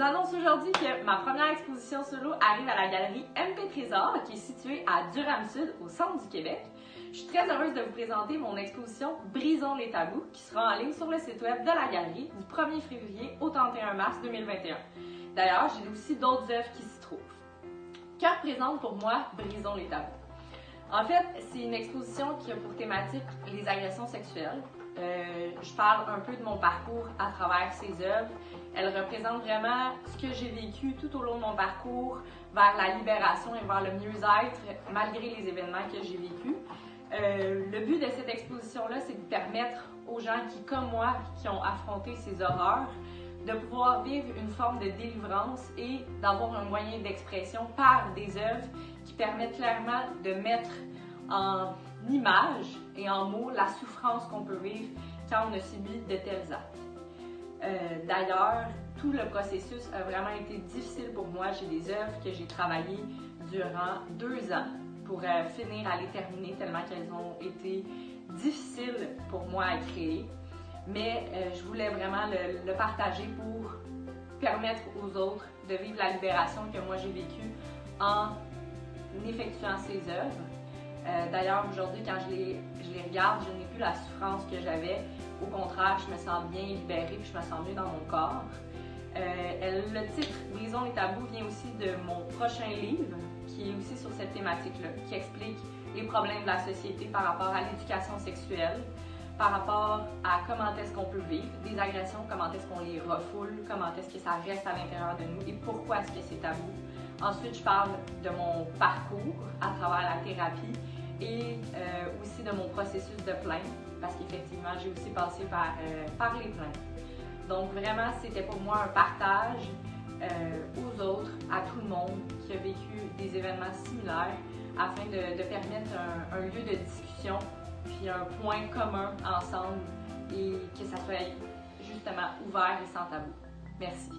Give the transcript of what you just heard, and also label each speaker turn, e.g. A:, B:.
A: vous annonce aujourd'hui que ma première exposition solo arrive à la galerie MP Trésor, qui est située à Durham-Sud, au centre du Québec. Je suis très heureuse de vous présenter mon exposition Brisons les tabous, qui sera en ligne sur le site web de la galerie du 1er février au 31 mars 2021. D'ailleurs, j'ai aussi d'autres œuvres qui s'y trouvent. Que représente pour moi Brisons les tabous? En fait, c'est une exposition qui a pour thématique les agressions sexuelles. Je parle un peu de mon parcours à travers ces œuvres. Elles représentent vraiment ce que j'ai vécu tout au long de mon parcours vers la libération et vers le mieux-être malgré les événements que j'ai vécus. Le but de cette exposition-là, c'est de permettre aux gens qui, comme moi, qui ont affronté ces horreurs, de pouvoir vivre une forme de délivrance et d'avoir un moyen d'expression par des œuvres qui permettent clairement de mettre en image et en mots la souffrance qu'on peut vivre quand on a subi de tels actes. D'ailleurs, tout le processus a vraiment été difficile pour moi. J'ai des œuvres que j'ai travaillées durant 2 ans pour finir à les terminer tellement qu'elles ont été difficiles pour moi à créer. Mais je voulais vraiment le partager pour permettre aux autres de vivre la libération que moi j'ai vécue en effectuant ces œuvres. D'ailleurs, aujourd'hui, quand je les regarde, je n'ai plus la souffrance que j'avais. Au contraire, je me sens bien libérée puis je me sens mieux dans mon corps. Le titre « Brisons les tabous » vient aussi de mon prochain livre, qui est aussi sur cette thématique-là, qui explique les problèmes de la société par rapport à l'éducation sexuelle, par rapport à comment est-ce qu'on peut vivre des agressions, comment est-ce qu'on les refoule, comment est-ce que ça reste à l'intérieur de nous et pourquoi est-ce que c'est tabou. Ensuite, je parle de mon parcours à travers la thérapie et aussi de mon processus de plainte, parce qu'effectivement, j'ai aussi passé par les plaintes. Donc vraiment, c'était pour moi un partage aux autres, à tout le monde qui a vécu des événements similaires, afin de permettre un lieu de discussion, puis un point commun ensemble et que ça soit justement ouvert et sans tabou. Merci.